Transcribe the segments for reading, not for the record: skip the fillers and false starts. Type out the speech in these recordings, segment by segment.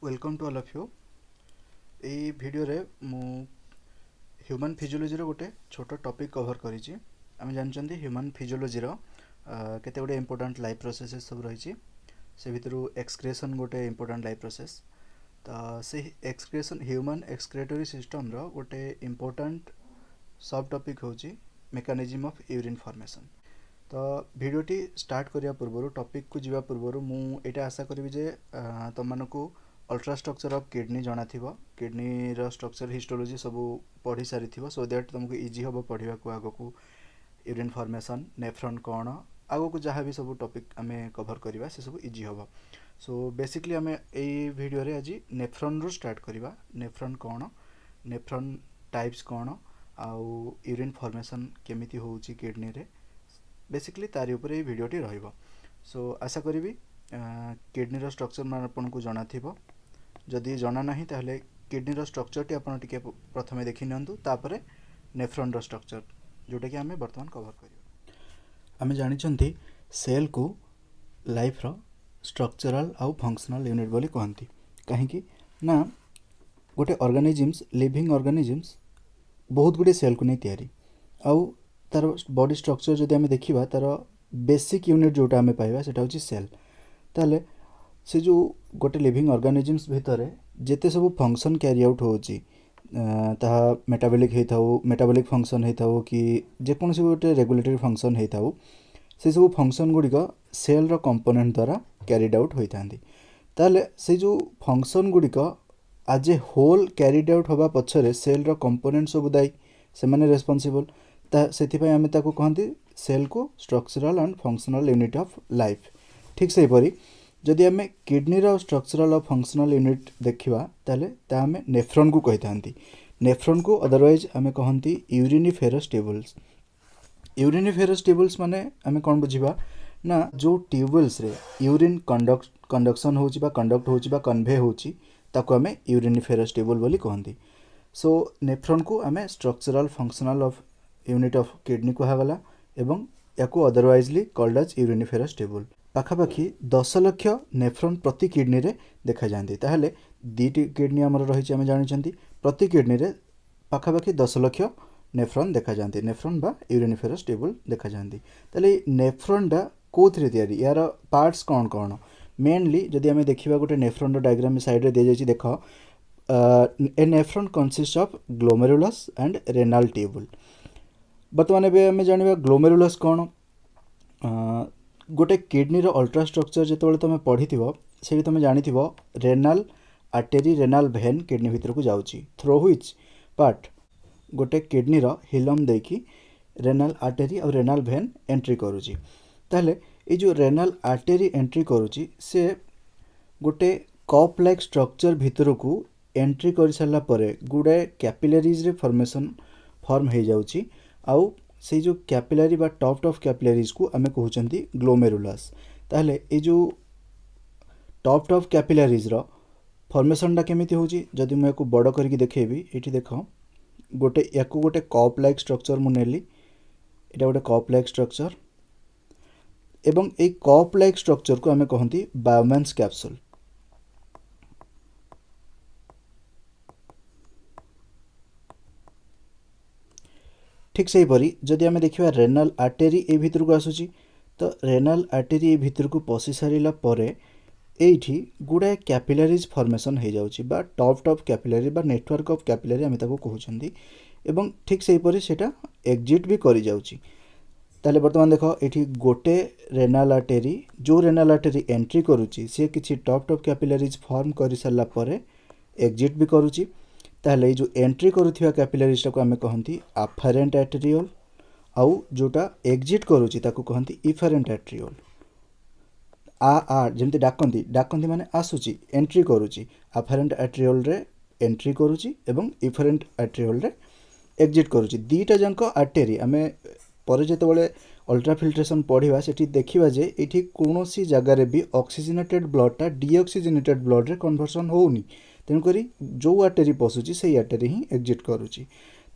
Welcome to all of you. ये video रे मु ह्यूमन फिजियोलॉजी रो गोटे छोट टॉपिक कवर करिछि। आमे जानचंदी ह्यूमन फिजियोलॉजी रो केते गोटे इंपोर्टेंट लाइफ प्रोसेसेस सब रहिछि। से भितरु एक्सक्रेशन गोटे इंपोर्टेंट लाइफ प्रोसेस। तो से एक्सक्रेशन ह्यूमन एक्सक्रेटरी सिस्टम रो गोटे इंपोर्टेंट सब टॉपिक होछि मेकानिज्म ऑफ यूरिन फॉर्मेशन। तो वीडियोटी स्टार्ट करिया पूर्व टॉपिक को जीवा पूर्व मु एटा आशा करिवि जे तुम मानकु अल्ट्रा स्ट्रक्चर ऑफ किडनी जाना थिबो। किडनी रो स्ट्रक्चर हिस्टोलॉजी सब पढ़ी सारी थिबो सो दैट तुमको इजी होबो पढ़िबा को आगो को यूरिन फॉर्मेशन नेफ्रॉन कोन आगो को जहाँ भी सब टॉपिक आमे कवर करिबा से सब इजी होबो। सो बेसिकली आमे एई वीडियो रे आज नेफ्रॉन रो स्टार्ट करिबा। नेफ्रॉन कोन, नेफ्रॉन टाइप्स कोन, आउ यूरिन फॉर्मेशन केमिति होउची किडनी रे, बेसिकली तारी ऊपर ये वीडियोटी रहिबो। सो आशा करी किडनी रो स्ट्रक्चर मान आपन को जाना थिबो। जदि जाना नहीं ताहले किडनी रो स्ट्रक्चर टी आपन टिके प्रथमे देखि नियंतु, तापरे नेफ्रॉन रो स्ट्रक्चर जोटा कि हमें वर्तमान कवर करियो। हमें जानि छंती सेल को लाइफ रो स्ट्रक्चरल आउ फंक्शनल यूनिट बोली कहंती। काहे कि ना गोटे ऑर्गेनिजम्स लिविंग ऑर्गेनिजम्स बहुत गुडे सेल को नै तयारी आउ तार बॉडी स्ट्रक्चर जदि आमे देखिबा तार बेसिक यूनिट जोटा आमे पाइबा सेटा होची सेल। ताले से जो गोटे लिविंग ऑर्गेनिजम्स भितर जेते सब फंक्शन कैरी आउट होची ताहा मेटाबॉलिक हेताउ, मेटाबॉलिक फंक्शन हेताउ कि जे कोनसी गोटे रेगुलेटरी फंक्शन हेताउ, से सब फंक्शन गुडिक सेल रो कंपोनेंट द्वारा कैरीड आउट होइतांदी। ताले से जो फंक्शन गुडिक आज ए होल कैरीड आउट होबा पछरे सेल रो कंपोनेंट सब दाई से माने रेस्पोंसिबल। से आम कहती सेल को structural and functional unit of life. ठीक से परी जदि आम किडनी रो स्ट्रक्चरल और फंक्शनल यूनिट देखिबा ताले ता आम नेफ्रॉन को कहि थांती। नेफ्रॉन को अदरवाइज आम कहती यूरिनिफेरस ट्यूबुल्स। यूरिनिफेरस ट्यूबुल्स माने आम कौन बुझिबा ना जो ट्यूबुल्स रे यूरिन कंडक्शन होची बा कंडक्ट होची बा कन्वे होची ताको आम यूरिनिफेरस ट्यूबुल बोली कहती। सो नेफ्रॉन को आम structural functional of unit of kidney कहगला एवं याकू otherwise called as uriniferous tubule. पाखापाखि 10 लाख नेफ्रॉन प्रति किडनी रे देखा जाती। ताहले दीटी किडनी आमर रही आम जानी प्रति किडनी रे पाखापाखि 10 लाख नेफ्रॉन देखा जाती। नेफ्रॉन बा यूरिनिफेरस ट्यूबुल देखा जाती। ताहले नेफ्रॉन डा कोथरे तयारी, यार पार्ट्स कौन कौन मेनली जदि आम देखिबा गोटे नेफ्रॉन रो डायग्राम साइड रे दे जायछि देख ए nephron consist of glomerulus and renal tubule. बर्तमान एबे आम जानिबा ग्लोमेरुलस कौन। गोटे किडनी रो अल्ट्रा स्ट्रक्चर जेतेबेले तुम पढ़िथिबो सेठी तुम जानिथिबो renal artery renal vein kidney भितर को जाउची, थ्रू व्हिच पार्ट गोटे किडनी रो हिलम देकी रेनाल आर्टेरी और रेनाल भेन एंट्री करूची। ताहले ए जो रेनाल आर्टेरी एंट्री करूची से गोटे कप लाइक स्ट्रक्चर भितर को एंट्री कर सारा परे गुडे कैपिलरीज रे फॉर्मेशन फॉर्म हो जाउची। आउ से जो कैपिलरी बा टॉप ऑफ कैपिलरीज को आमे कहउचंती ग्लोमेरुलस। ताहले ए जो टॉप ऑफ कैपिलरीज रो फॉर्मेशन डा केमिति होची जदि मैं को बड़ करके देखेबी एठी देखो गोटे याकू गोटे कप लाइक स्ट्रक्चर मु नेली, एटा गोटे कप लाइक स्ट्रक्चर एवं ए कप लाइक स्ट्रक्चर को आमे कहंती बायोमेंस कैप्सूल। ठीक से परी जदि आम देखिबा रेनाल आर्टेरी ए भितर को आसुची, तो रेनाल आर्टेरी ए भितर को पशि सारिला परे एठी गुडा कैपिलरीज फॉर्मेशन हो जाउची बा टॉप कैपिलरी बा नेटवर्क ऑफ कैपिलरी आम ताको कहउचंदी एवं ठीक से परी सेटा एग्जिट भी करि जाउची। ताले वर्तमान देखो एठी गोटे रेनाल आर्टेरी जो रेनाल आर्टेरी एंट्री करूची से किछि टॉप कैपिलरीज फॉर्म करि सारला परे एग्जिट भी करूची। ताहले जो एंट्री करुथिबा कैपिलरीज को आमे कहंती अफरेंट आर्टेरियोल आउ जोटा एग्जिट करूची ताको कहंती इफरेंट आर्टेरियोल। आ जेमति डाकंती माने आसुची एंट्री करूची, अफरेंट आर्टेरियोल रे एंट्री करूची एवं इफरेंट आर्टेरियोल रे एग्जिट करूची। दीटा जंक आर्टेरी आमे परे जेतेबेले अल्ट्रा फिल्ट्रेशन पढ़िबा सेठी देखिबा जे एठी कोनोसी जगह रे भी ऑक्सीजनेटेड ब्लड टा डीऑक्सीजनेटेड ब्लड रे कन्वर्सन होउनी, तेणुकरी जो आर्टेरी पशुची से आर्टेरी ही एग्जिट करूची।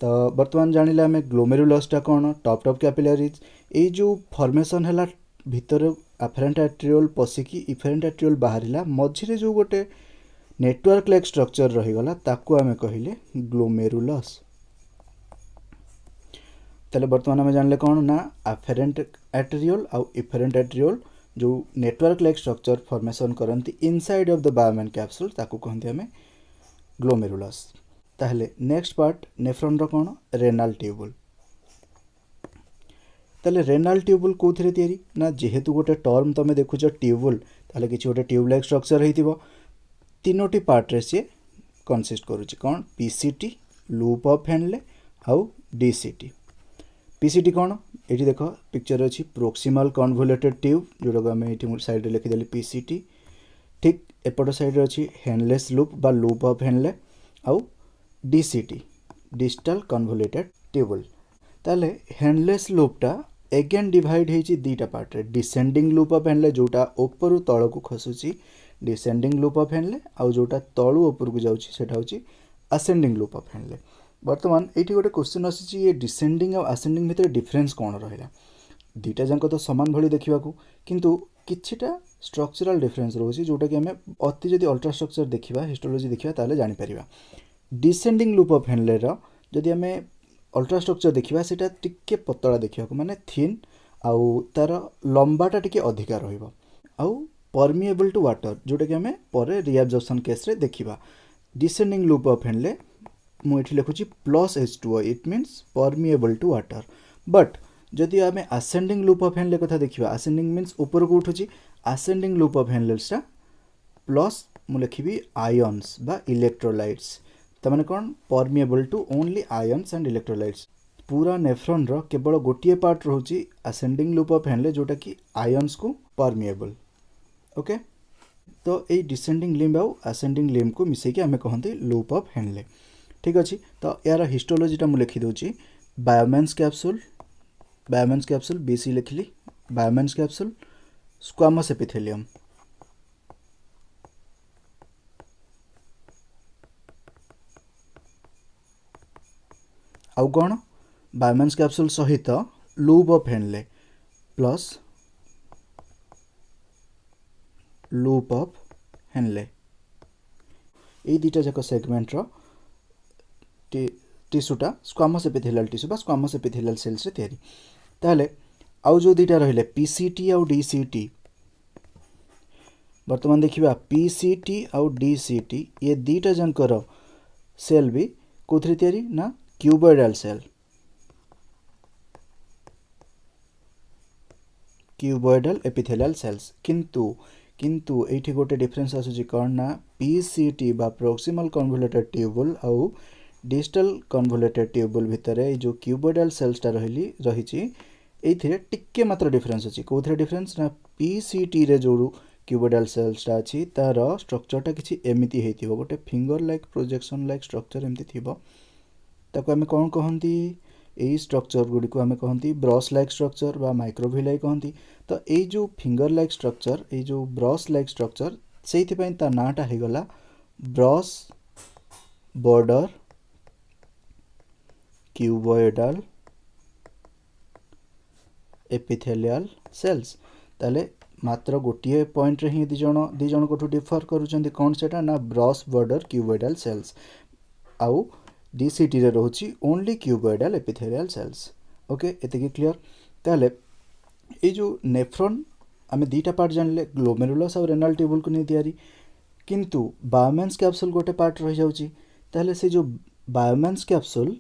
तो वर्तमान जानिले आमे ग्लोमेरुलसटा कौन, टॉप कैपिलरीज ए जो फॉर्मेशन हैला भितर अफरेंट आर्टेरियोल पशिकी इफरेंट आर्टेरियोल बाहरिला मझिरे जो गोटे नेटवर्क लाइक स्ट्रक्चर रहीगला ताकू आमे कहिले ग्लोमेरुलस। ताले वर्तमान आमे जानले कौन ना अफेरेंट एट्रियोल आउ इफेरेंट एट्रियोल जो नेटवर्क लाइक स्ट्रक्चर फॉर्मेशन करंती inside of the Bowman capsule ताकू कहंती आमे ग्लोमेरुलस। ताहले नेक्स्ट पार्ट नेफ्रॉन रो कौन रेनाल ट्यूबुल। ताले रेनाल ट्यूबुल कोथिरे तयारी ना जेहेतु गोटे टर्म तमे देखुछ ट्यूबुल ताले किछि गोटे ट्यूब लाइक स्ट्रक्चर हेतिबो तीनोटी पार्ट रे से कंसिस्ट करूछि कौन पीसीटी लूप ऑफ हेनले आउ डीसीटी। पीसीटी कौन ये देख पिक्चर अच्छी प्रोक्सिमल कन्वोल्यूटेड ट्यूब जोटा आम ये साइड रे लिखिदेली पीसीटी। ठीक एपट साइड अच्छी हेनलेस लूप बा लूप ऑफ हेनले आउ डीसीटी डिजिटल कन्वोल्यूटेड ट्यूबुल। ताले हेनलेस लूपटा एगेन डिवाइड होती दीटा पार्ट रे डिसेंडिंग लूप ऑफ हेनले जोटा ऊपर तल को खसुची डिसेंडिंग लूप ऑफ हेनले आउ जोटा तलू ऊपर को जाउची सेटा होची असेंडिंग लूप ऑफ हेनले। वर्तमान ये गोटे क्वेश्चन आसी ये डिसेंडिंग और असेंडिंग भितर डिफरेंस कौन रहा दीटा जाक तो सामान भली देखा किंतु किछिटा स्ट्रक्चरल डिफरेंस रोचे जोटा कि आम अति जदि अल्ट्रा स्ट्रक्चर देखा हिस्टोलॉजी देखा ताले जानि परिबा। डिसेंडिंग लूप ऑफ हेनले जदि आम अल्ट्रा स्ट्रक्चर देखा सेटा टिके पतला देखा माने थिन आउ तार लंबाटा टिके अधिका रहिबो आउ परमिएबल टू वाटर जोटा कि आम पर रिएब्जॉर्प्शन केस रे देखा। डिसेंडिंग लूप ऑफ हेनले मुझे लिखुची plus H2O it means permeable to water. But जदि आम असेंडिंग लूप ऑफ हेनले कथा देखा असेंडिंग मीन्स ऊपर को उठुची असेंडिंग लूप ऑफ हेनलेटा प्लस मु लिखी आयन्स बा इलेक्ट्रोलाइट्स तमाने कौन permeable to only ions and electrolytes. पूरा नेफ्रॉन रो केवल गोटे पार्ट रोची असेंडिंग लूप ऑफ हेनले जोटा कि आयन्स को परमिएबल। ओके तो ये डिसेंडिंग लिम्ब आउ असेंडिंग लिम्ब को मिसेकी आमे कहंती लूप ऑफ हेनले। ठीक अच्छे तो यार हिस्टोलॉजीटा मुझे लिखिदे बायोमेन्स कैप्सूल बीसी लिखली बायोमेन्स कैप्सूल स्क्वामस एपिथेलियम आउ कौन बायोमेन्स कैप्सूल सहित loop of Henley plus loop of Henle ये दुटा जाक सेगमेंट रो टिश्यूटा स्क्वामस एपिथेलियल टिश्यू बा स्क्वामस एपिथेलियल सेल्स रे तयारी। ताले आउ जो दुटा रहिले पीसीटी आउ डीसीटी वर्तमान देखिबा पीसीटी आउ डीसीटी ये दुटा जंकर सेल भी कोथरे तयारी ना cuboidal cell cuboidal epithelial cells किंतु एठी गोटे डिफरेंस आसुची कौन ना पीसीटी बा प्रोक्सिमल कन्वोल्यूटेड ट्यूबुल आउ डिजिटल कन्वोल्यूटेड ट्यूबुल भितर जो क्यूबॉइडल सेल्सटा रही एथिरे टिके मात्र डिफरेंस अच्छी कौन डिफरेंस ना पीसीटी रे जो क्यूबॉइडल सेल्सटा अच्छी तार स्ट्रक्चरटा किसी एमती होइथिबो गोटे finger like projection like structure एमती थिबो ताको आमे कौन कहंती यही स्ट्रक्चर गुडी को आमे कहंती ब्रश लाइक स्ट्रक्चर बा माइक्रोविलाई कहंती। तो ये जो फिंगर लाइक स्ट्रक्चर ये जो ब्रश लाइक स्ट्रक्चर से ता नाटा हो गला brush border cuboidal epithelial sales. ताले मात्र गोटे पॉइंट रे ही दी जन को डिफर करूछंती कौन सेटा ना ब्रश बॉर्डर क्यूबॉइडल सेल्स आउ डीसीटी रे रोची only cuboidal epithelial cells. Okay एतिकी क्लियर। ताले ये जो नेफ्रॉन आम दुटा पार्ट जानले ग्लोमेरुलस और रेनाल ट्यूबुल को नहीं तैयारी किंतु बायोमेन्स कैप्सूल गोटे पार्ट रही जाउची। ताले से जो बायोमेन्स कैप्सूल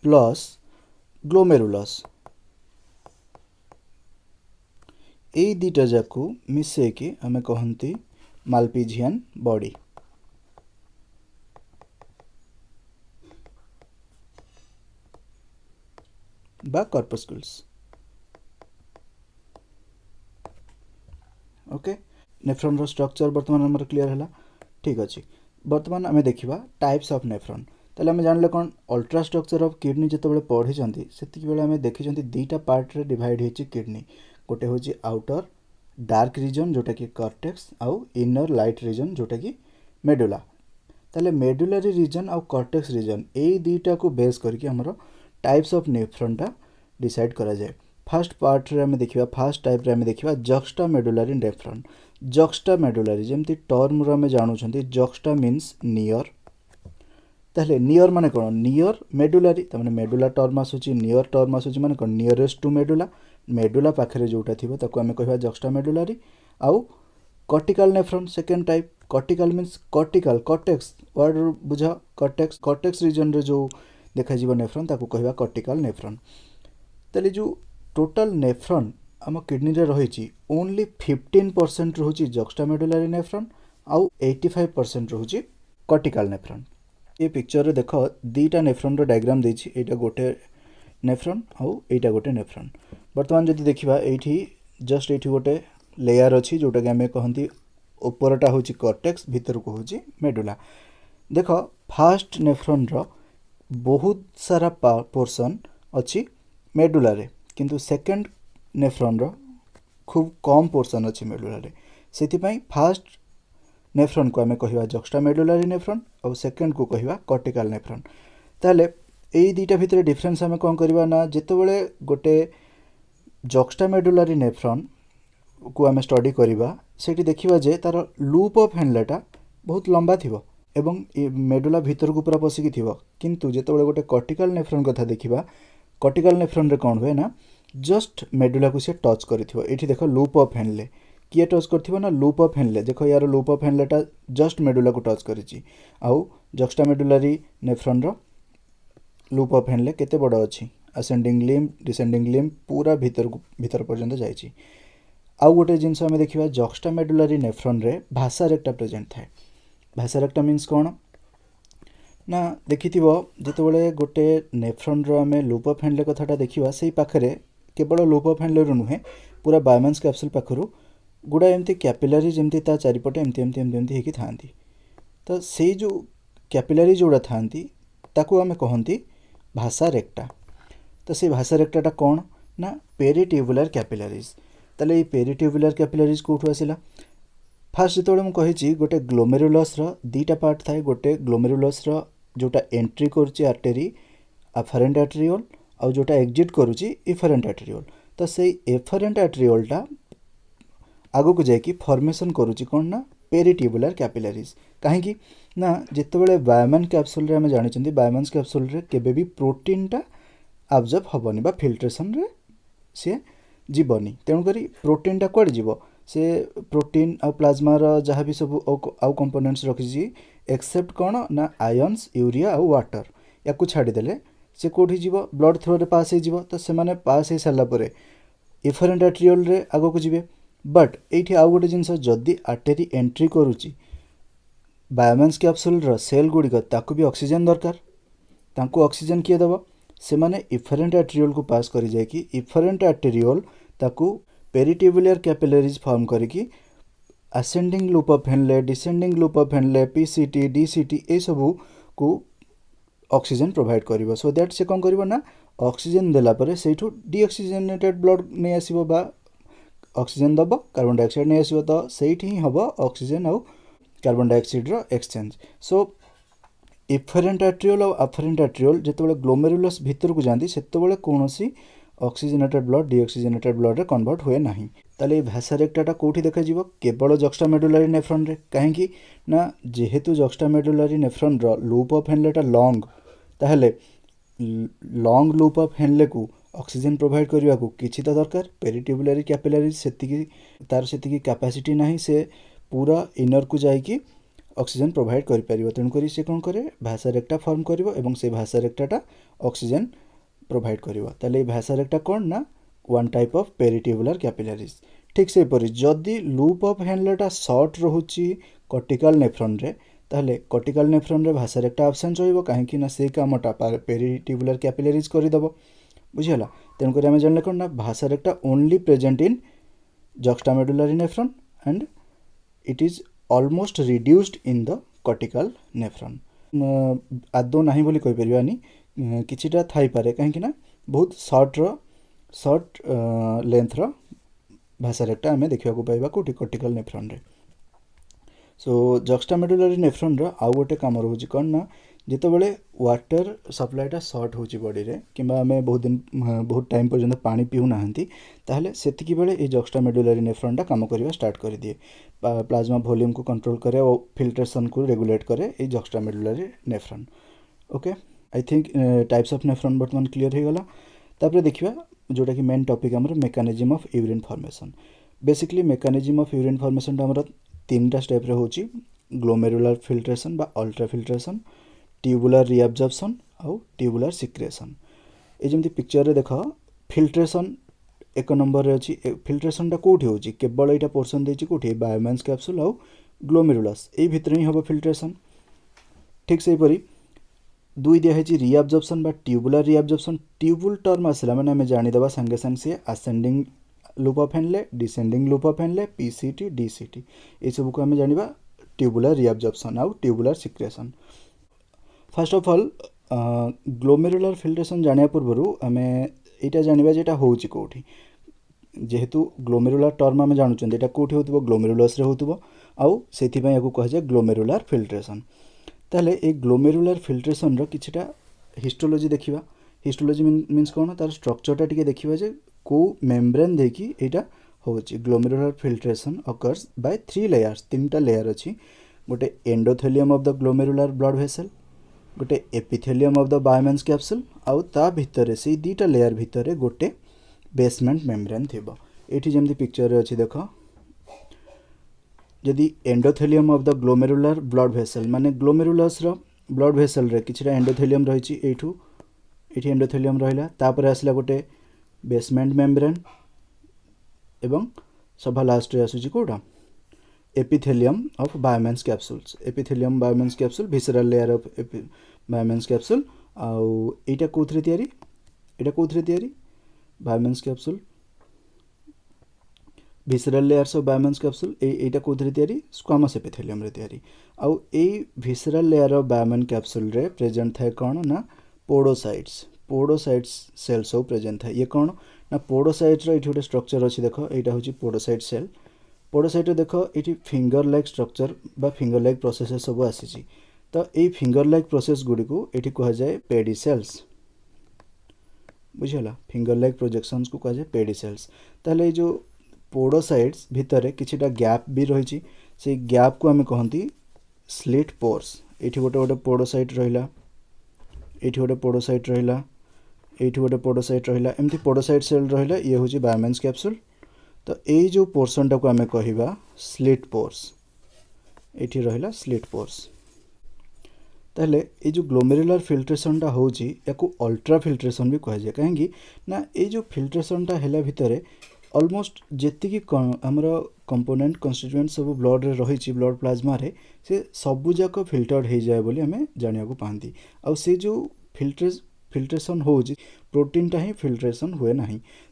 प्लस ग्लोमेरुलस ये दुटा जाकू मिसेकी आमे कहंती माल्पिजियन बॉडी। बा कॉर्पस्कुल्स। ओके नेफ्रॉन रो स्ट्रक्चर वर्तमान हमर क्लियर है। ठीक अच्छे वर्तमान आम देखा टाइप्स ऑफ नेफ्रॉन। ताले आम जानले कौन अल्ट्रा स्ट्रक्चर ऑफ किडनी जिते पढ़ी से आम देखी दुटा पार्ट रे डिवाइड होती किडनी गोटे हूँ आउटर डार्क रीजन जोटा कि कॉर्टेक्स आउ इनर लाइट रीजन जोटा कि मेडुला। ताले मेडुलरी रीजन आउ कॉर्टेक्स रीजन यही दुटा को बेस करके हमर टाइप्स ऑफ नेफ्रॉन टा डिसाइड करा जाए। फास्ट पार्ट रे आम देखा फास्ट टाइप रे आम देखा जक्स्टा मेडुलारी नेफ्रॉन। जक्स्टा मेडुलारी जमती टर्म रो आम जानूँ जक्स्टा मीन्स नियर ताहले नियर माने कौन नियर मेडुलारी ताने मेडुला टर्म आसूची नियर टर्म आसूची माने कौन नियरेस्ट टू मेडुला मेडुला पाखरे जोटा थिबो ताको आमे कहबा जक्स्टा मेडुलारी। आउ cortical nephron second type cortical means cortical cortex word बुझा कॉर्टेक्स कॉर्टेक्स रीजन रे जो देखा जीव नेफ्रॉन ताको कहबा कॉर्टिकल नेफ्रॉन। ताले जो टोटल नेफ्रॉन आम किडनी रे रही ओनली 15% रोची जक्स्टा मेडुलारी नेफ्रॉन आउ 85% रोची कॉर्टिकल नेफ्रॉन। ये पिक्चर रे देख दीटा नेफ्रॉन रो डायग्राम देछि एटा गोटे नेफ्रॉन आउ एटा गोटे नेफ्रॉन। वर्तमान जदि देखिबा एठी जस्ट एठी गोटे लेयर अछि जोटा कि आमे कहंती ऊपरटा होछि कॉर्टेक्स भीतर को होछि मेडुला। देख फास्ट नेफ्रॉन रो बहुत सारा पोर्शन अछि मेडुला रे किंतु सेकंड नेफ्रॉन रो खूब कम पोर्शन अछि मेडुला रे सेति पई फास्ट नेफ्रॉन को आमे कहिबा जक्स्टा मेडुलारी नेफ्रॉन और सेकंड को कहिबा कॉर्टिकल नेफ्रॉन। ताले एई दीटा भितर डिफरेंस आमे कोन करबा ना जेतेबेले गोटे जक्स्टा मेडुलारी नेफ्रॉन को आमे स्टडी करबा सेठी देखिबा जे तार लूप ऑफ हेनलेटा बहुत लंबा थिबो एवं मेडुला भितर को पूरा पसिकी थिबो किंतु जेतेबेले गोटे कॉर्टिकल नेफ्रॉन कथा देखिबा कॉर्टिकल नेफ्रॉन रे कोन होय ना जस्ट मेडुला को से टच करिथिबो। एठी देखो लूप ऑफ हेनले किए टच करथिबो ना लूप ऑफ हेनले देखो यार लूप ऑफ हेनलेटा जस्ट मेडुला को टच करिछि आउ जक्स्टा मेडुलारी नेफ्रॉन रो लूप ऑफ हेनले केते बड़ अछि असेंडिंग लिम्ब डिसेंडिंग लिम्ब पूरा भीतर पर्यंत जाइछि। आउ गोटे जिनस आमे देखिबा जक्स्टा मेडुलारी नेफ्रॉन रे भाषा रेक्टा प्रेजेंट थाए। भाषा रेक्टा मीन्स कोन ना देखिथिबो जेतेबेले गोटे नेफ्रॉन रो आमे लूप ऑफ हेनले कथाटा देखिबा सेही पाखरे केवल लूप ऑफ हेनले रो नुहे पूरा बायमांस कैप्सूल पाखरु गुड़ा एमती कैपिलरी जमती ता चारिपटे एमती एमती एमती एमती हेकी थांती तो से जो कैपिलरी जोड़ा थांती ताकू आमे कहंती भाषा रेक्टा। तो से भाषा रेक्टाटा कौन ना पेरिट्यूबुलर कैपिलरीज। ताले ये पेरिट्यूबुलर कैपिलरीज कोठु आसिला फास्ट जेतबेले मु कहिछि गोटे ग्लोमेरुलस रो दीटा पार्ट थाए गोटे ग्लोमेरुलस रो जोटा एंट्री करूची आर्टरी अफरेंट आर्टेरियोल और जोटा एग्जिट करूची इफरेंट आर्टेरियोल। तो से एफरेंट आर्टेरियोलटा आगो को जाकि फॉर्मेशन करूची कौन ना पेरिट्यूबुलर कैपिलरीज कहीं ना जितेबाला बायोमैन कैप्सूल रे आम जानी बायोमैन कैप्सूल रे केबे भी प्रोटीनटा आब्जॉर्ब हेबनी बा फिल्ट्रेशन रे सी जीवनी तेणुक प्रोटीनटा कड़े जीव से प्रोटीन आ प्लाज्मा जहाँ भी सब आउ कंपोनेंट्स रखी एक्सेप्ट कौन ना आयन्स यूरिया आउ वाटर या छाड़देले से कौटी जीव ब्लड थ्रो रे पास हो तो से पास हो सारापर इफरेंट आर्टेरियोल रे आगो को जीवे। बट ये आउ गोटे जिनस जदि आर्टेरी एंट्री करुच्ची बायोमैन कैप्सूल सेल गुड़िक ताकू भी ऑक्सीजन दरकार तांको ऑक्सीजन किए दब से माने इफरेंट आर्टेरियोल को पास करी जाए कि इफरेंट आर्टेरियोल ताकू पेरिट्यूबुलर कैपिलरीज फॉर्म करिकी ascending loop of Henle descending loop of Henle PCT DCT ए सबू को ऑक्सीजन प्रोवाइड करिवो सो दैट से कौन करिवो ना ऑक्सीजन देला परे सेठू डीऑक्सीजनेटेड ब्लड नहीं आसीबो बा ऑक्सीजन दब कार्बन डाइऑक्साइड नहीं आसो तो सही ही हम ऑक्सीजन आउ कार्बन डाइऑक्साइड रो एक्सचेंज। सो इफरेंट आर्टेरियोल और अफरेंट आर्टेरियोल जितेबाला ग्लोमेरुलस भीतर को जाती से कौन ऑक्सीजनेटेड ब्लड डीऑक्सीजनेटेड ब्लड रे कन्वर्ट हुए ना। ताले भाषा रेक्टाटा कौटी देखा केवल जक्स्टा मेडुलारी नेफ्रॉन रे कहीं ना जेहेतु जक्स्टा मेडुलारी नेफ्रॉन रो लूप ऑफ हेनलेटा लॉन्ग ताहले लॉन्ग लूप ऑफ हेनले को ऑक्सीजन प्रोवाइड करने को किसी तो दरकार पेरिट्यूबुलरी कैपिलरीज से तार से कैपेसिटी नहीं से पूरा इनर को जाइकी ऑक्सीजन प्रोवाइड कर पारिबो तेणुक से कौन करे भाषा रेक्टा फॉर्म करिवो एवं से भाषा रेक्टाटा ऑक्सीजन प्रोवाइड करिवो। ताले भाषा रेक्टा कौन ना one type of peritubular capillaries. ठीक से परि जदि लूप ऑफ हेनलेटा शॉर्ट रहुची कॉर्टिकल नेफ्रॉन रे ताहले कॉर्टिकल नेफ्रॉन रे भाषा रेक्टा एब्सेंट रहिबो काहेकि ना से कामटा पेरिट्यूबुलर कैपिलरीज करिदबो बुझीगला। तेणुक आम जानले कौन ना vasa recta only present in juxtamedullary nephron and it is almost reduced in the cortical nephron. आदौ ना बोली कहि परिबानी किछिटा थाई पारे कहीं ना बहुत शॉर्ट लेंथ रो भाषा रेक्टा आम देखा पाइबा कौटी कॉर्टिकल नेफ्रॉन रे। सो जक्स्टा मेडुलारी नेफ्रॉन रो आउ गोटे काम रोचे कौन ना जितेबाला वाटर सप्लाईटा सर्ट हो बॉडी रे कि आम बहुत टाइम पर्यंत पानी पीऊना ताहले सेतिकी बेले ये जक्स्ट्रा मेडुलरी नेफ्रॉनटा काम करवा स्टार्ट कर दिए प्लाज्मा वॉल्यूम को कंट्रोल करे और फिल्ट्रेशन को रेगुलेट करे ये juxta medullary nephron. Okay I think types of nephron बर्तमान क्लियर हो गला। तापर देखिबा जोटा कि मेन टॉपिक हमर mechanism of urine formation. Basically mechanism of urine formation हमर तीनटा स्टेप रे होची ग्लोमेरुलर फिल्ट्रेशन बा अल्ट्रा फिल्ट्रेशन, ट्यूबुलर रिअब्जॉर्प्शन आउ ट्यूबुलर सिक्रेशन। ये जमी पिक्चर रे देख फिल्ट्रेशन एक नंबर रे अछि। फिल्ट्रेशन टा कोठी होची केवल एटा पोर्शन देछि कोठी बायोमेंस कैप्सूल आउ ग्लोमेरुलस ए भितर ही हबो फिल्ट्रेशन। ठीक से परी दुई दिया है रिअब्जॉर्प्शन बा ट्यूबुलर रिअब्जॉर्प्शन। ट्यूबुल टर्म आसला माने हमें जानि देबा संगे संगे से ascending loop of Henle, descending loop of Henle, PCT DCT ए सब को हमें जानिबा ट्यूबुलर रिअब्जॉर्प्शन आउ tubular secretion. First of all glomerular filtration जानिया पूर्व हमें एटा जानिबा जेटा होची कोठी जेहेतु ग्लोमेरुलर टर्म आम जानूँ एटा कोठी होतबो ग्लोमेरुलस रे होतबो आउ सेथि पय याकू कह जाय ग्लोमेरुलर फिल्ट्रेशन। ताले ए ग्लोमेरुलर फिल्ट्रेशन रो किछटा हिस्टोलॉजी देखिबा। हिस्टोलॉजी मीन्स कोन तार स्ट्रक्चरटा टिके देखिबा जे को मेम्ब्रेन देकी एटा होची। Glomerular filtration occurs by 3 layers, तीनटा लेयर अछि। गोटे endothelium of the glomerular blood vessel, गोटे एपिथेलियम ऑफ द बायोमेंस कैप्सूल आउ ता भितरे से दीटा लेयर भितरे गोटे बेसमेंट मेम्ब्रेन थिबो। एठी जेमति पिक्चर रे अछि देखो जदि endothelium of the glomerular blood vessel माने ग्लोमेरुलस रो ब्लड वेसल रे किछटा एंडोथेलियम रहिछि एठू एठी एंडोथेलियम रहिला तापर आसला गोटे बेसमेंट मेम्ब्रेन एवं सभा लास्ट रे आसुछि कोडा epithelium of Bowman's capsules. Epithelium Bowman's capsule visceral layer of Bowman's capsule आउ एटा कोथरे तयारी Bowman's capsule visceral layers of Bowman's capsule एटा कोथरे तयारी स्क्वामस एपिथेलियम रे तयारी आउ ए visceral layer of Bowman's capsule रे प्रेजेंट थाए कोन ना पोडोसाइट्स सेल सब प्रेजेंट थाए। ये कोन ना पोडोसाइट रो एठी गोटे स्ट्रक्चर अछि देखो एटा होची पोडोसाइट सेल। पोडोसाइट देखो ये फिंगर लाइक स्ट्रक्चर बा फिंगर लाइक प्रोसेस सब आसी तो ये फिंगर लाइक प्रोसेस गुडी को एठी कहा जाए पेडिसेल्स। बुझला फिंगर लाइक प्रोजेक्शंस को कहा जाए पेडिसेल्स। ताले जो पोडोसाइट्स भितरे किछिटा गैप भी रही से गैप को हमें कहती स्लिट पोर्स। एठी गोटे गोटे पोडोसाइट रहिला, एठी गोटे पोडोसाइट रहिला, एठी गोटे पोडोसाइट रहिला, एमती पोडोसाइट सेल रहिला। ये होची बायोमेंस कैप्सूल। तो ये जो पोर्शन टाको आमे कहिबा स्लिट पोर्स, एठी रहिला स्लिट पोर्स। ताहले ये जो ग्लोमेरुलर फिल्ट्रेशन टा होची याकू अल्ट्रा फिल्ट्रेशन भी कह जाए कहीं ना ये जो फिल्ट्रेशन टा हेला भितरे ऑलमोस्ट जेतिकी हमर कंपोनेंट कन्स्टिट्यूएंट सब ब्लड रे रही ब्लड प्लाज्मा रे से सबु जाक फिल्टर्ड हो जाए बोली हमें जानिया को पाती। आ से जो फिल्ट्रेशन होची प्रोटीन टा ही फिल्ट्रेशन हुए ना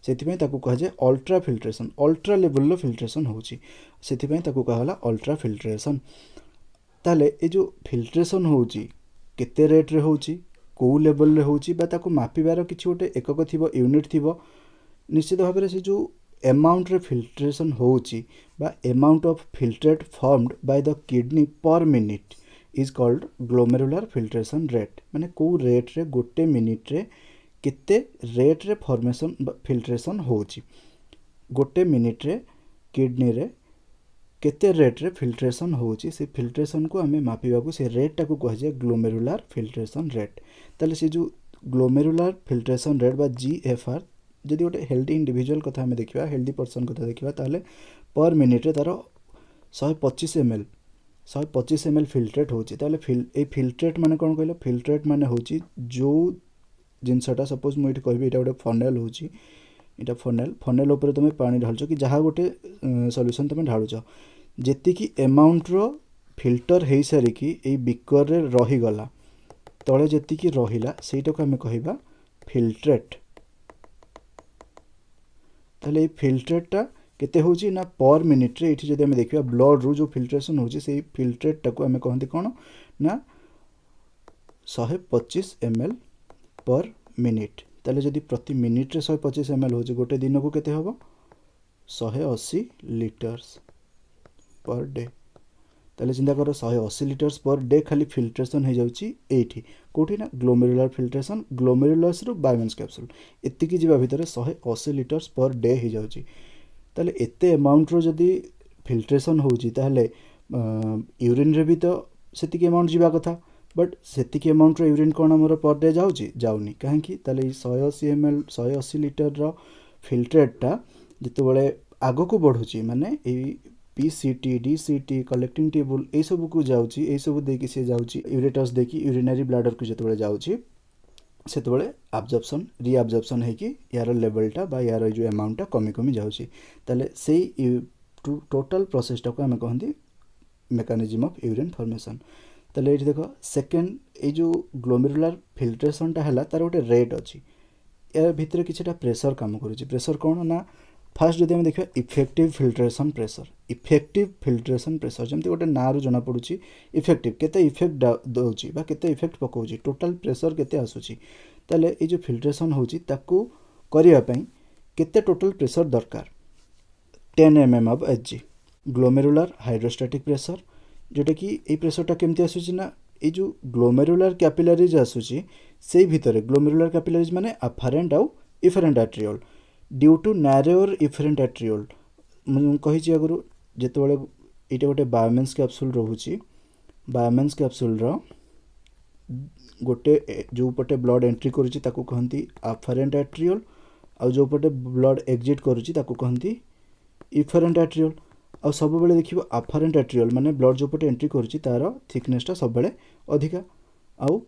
से कह जाए ultra filtration. Ultra level filtration होची से कहला अल्ट्रा फिल्ट्रेशन। ताले ये जो फिल्ट्रेशन होची केते रेट रे होची को लेवल रे होची बा ताको मापिबार किछि गोटे एकक थिबो यूनिट थिबो निश्चित भाव से जो अमाउंट रे फिल्ट्रेशन होची बा amount of filtrate formed by the kidney per minute is called glomerular filtration rate. माने को रेट रे गोटे मिनिट रे केते रेट रे फॉर्मेशन फिल्ट्रेशन होची गोटे मिनिट रे किडनी रे केते रेट रे फिल्ट्रेशन होची से फिल्ट्रेशन को हमें मापिबा को से रेट टाको कह जाए ग्लोमेरुलर फिल्ट्रेशन रेट। ताले से जो ग्लोमेरुलर फिल्ट्रेशन रेट बा जीएफआर जदि गोटे हेल्दी इंडिविजुअल कथा हमें देखिबा हेल्दी पर्सन कथा देखिबा ताले पर मिनिट रे तार 125 ml फिल्ट्रेट होची। ताले ए फिल्ट्रेट माने कोन कहलो फिल्ट्रेट माने होची जो जिनसटा सपोज मु इट कहबी एटा गोटे फनेल होची इटा फनेल ऊपर तुम पानी ढालुच कि जहाँ गोटे सॉल्यूशन तुम ढालुच जेति की अमाउंट रो फिल्टर हो सारिकी ए बिकर रे रही गला तले जेति की रहिला सेटा को हमें कहबा फिल्ट्रेट। ताले फिल्ट्रेट टा केते होची ना पर मिनिट रे एठी जदि हमें देखिबा ब्लड रू जो फिल्ट्रेशन होची से फिल्ट्रेट टा को हमें कहंती कोन ना 125 ml पर मिनिट। ताले जदि प्रति मिनिट रे 125 ml होची गोटे दिन को केते हबो 180 लीटर्स पर डे। ताले चिंता कर 180 लिटर्स पर डे खाली फिल्ट्रेशन हो जाउची एठी कोठी ना ग्लोमेरुलर फिल्ट्रेशन ग्लोमेरुलस रु बायोमेंस कैप्सूल एतिकी जीवा भितर 180 लिटर्स पर डे हो जाउची ताले एते अमाउंट रो जदी फिल्ट्रेशन होउची ताले यूरिन रे भी तो सेतिकी अमाउंट जीवा कथा बट सेतिकी अमाउंट रो यूरिन कोन हमर पर डे जाउची जाउनी काहे कि ताले 180 ml 180 लिटर रो फिल्ट्रेटटा जते बळे आगो को बढ़ुची माने ए पीसीटी डीसीटी कलेक्टिंग टेबल ए सब को जाउची ए सब दे कि से जाउची यूरेटस दे कि यूरिनरी ब्लैडर को जते बळे जाउची सेते बळे एब्जॉर्प्शन रीएब्जॉर्प्शन है कि यार लेवलटा बा यार जो अमाउंटटा कमी कमी जाउची ताले सेई टोटल प्रोसेसटा को हमें कहंदी मेकानिज्म ऑफ यूरिन फॉर्मेशन ताले एठी देखो सेकंड ए जो ग्लोमेरुलर फिल्ट्रेशनटा हला तार गोटे रेट अछि या भितर किछटा प्रेशर काम करूची प्रेशर कोन ना फास्ट जदि हम देखिए इफेक्टिव फिल्ट्रेशन प्रेशर जमती गोटे ना रु जना पड़ुची इफेक्टिव केते इफेक्ट दउची बा केते इफेक्ट पकाउची टोटल प्रेशर केते आसुची ताले ए जो फिल्ट्रेशन होची ताकू करिया पई केते टोटल प्रेशर दरकार 10 mm of Hg glomerular hydrostatic pressure जोटा कि ए प्रेशरटा केमती आसुची ना ए जो ग्लोमेरुलर कैपिलरीज आसुची से भितरे ग्लोमेरुलर कैपिलरीज माने अफरेंट आउ efferent arteriole due to narrower efferent arteriole कही आगु जिते बड़े ये गोटे बायोमेंस कैप्सूल रोची बायोमेंस कैप्सूल गोटे जो पटे ब्लड एंट्री करुच्ची ताकू कहती अफरेंट आर्टरियोल आउ जो पटे ब्लड एग्जिट करुच्ची ताकू कहती इफरेंट आर्टरियोल आ सब बेले देखिबो अफरेंट आर्टरियोल माने ब्लड जो पटे एंट्री करुच्ची तार थिकनेसटा सब बेले अधिका आउ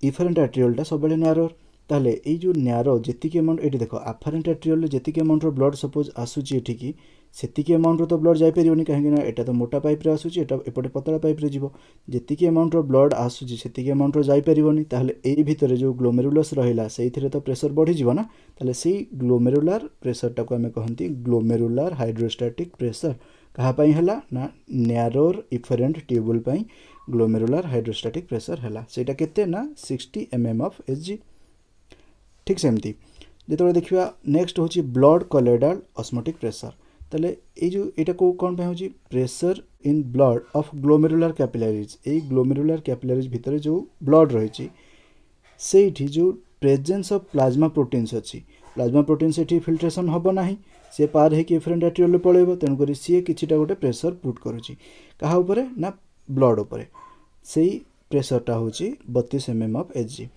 इफरेंट आर्टरियोलटा सब बेले नैरोर ताले ए जो नैरो जेतिकी अमाउंट एटी देखो अफरेंट आर्टरियोल जेतिकी अमाउंट रो ब्लड सपोज आसुची एठिकी सेतिकी अमाउंट रो तो ब्लड जाई परियोनी काहे ना एटा तो मोटा पाइप रे आसुची एटा एपटे पतला पाइप रे जीवो जेतिकी अमाउंट रो ब्लड आसुची सेतिकी अमाउंट रो जाई परियोनी ताले ए भितरे जो ग्लोमेरुलस रहिला सेइथिरे तो प्रेशर बढ़ी जीवो ना ताले सेई ग्लोमेरुलर प्रेशर टाको हमें कहंती ग्लोमेरुलर हाइड्रोस्टैटिक प्रेशर कहा पई हला ना नैरोर इफरेंट ट्यूबुल पई ग्लोमेरुलर हाइड्रोस्टैटिक प्रेशर हला सेटा केते ना 60 mm ऑफ एचजी ठीक सेमती जो देखा नेक्स्ट हूँ ब्लड कॉलोइडल ऑस्मोटिक प्रेशर ताले ये जो यहाँ को कौन पे होची pressure in blood of glomerular capillaries A glomerular capillaries भितर जो ब्लड रही से जो प्रेजेंस ऑफ प्लाज्मा प्रोटीन्स अच्छी प्लाज्मा प्रोटीन्स ये फिल्ट्रेशन हम ना सी पार है इफरेंट आर्टरियोल पलैब तेणुक सी किछिटा गोटे प्रेशर पुट करुच्ची क्या उपरे ना ब्लड उपरे से प्रेशरटा हूँ 32 mm ऑफ एचजी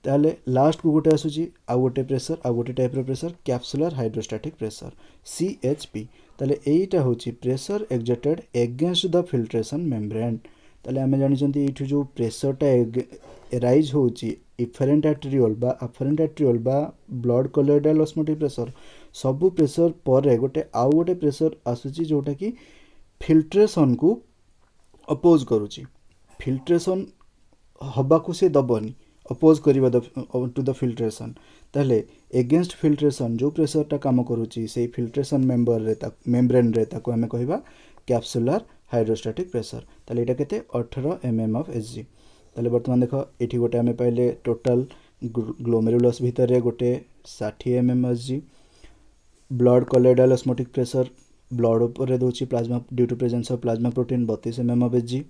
ताले लास्ट को गोटे आसुची आ गोटे प्रेशर आ गोटे टाइप रो pressure capsular hydrostatic pressure CHP ताले एटा होची pressure exerted against the filtration membrane ताले आमे जानि जंती एठु जो प्रेशरटा राइज होची इफरेंट आर्टरियोल बा अफरेंट आर्टरियोल बा ब्लड कॉलोइडल ऑस्मोटिक प्रेशर सबु प्रेशर पर गोटे आउ गोटे प्रेशर आसुची जोटा कि फिल्ट्रेशन को अपोज करूची फिल्ट्रेशन हबा को से दबनी अपोज करिबा टू द फिल्ट्रेशन ताले एगेंस्ट फिल्ट्रेशन जो प्रेशरटा काम करूची से फिल्ट्रेशन मेम्ब्रेन रे ताको हमें कहबा कैप्सुलर हाइड्रोस्टैटिक प्रेशर ताले एटा केते 18 mm ऑफ एचजी ताले वर्तमान देखो एठी गोटे हमें पहले टोटल ग्लोमेरुलस भितर गोटे 60 mm HG blood colloidal osmotic pressure blood ऊपर दोची plasma due to presence of plasma protein 32 mm of HG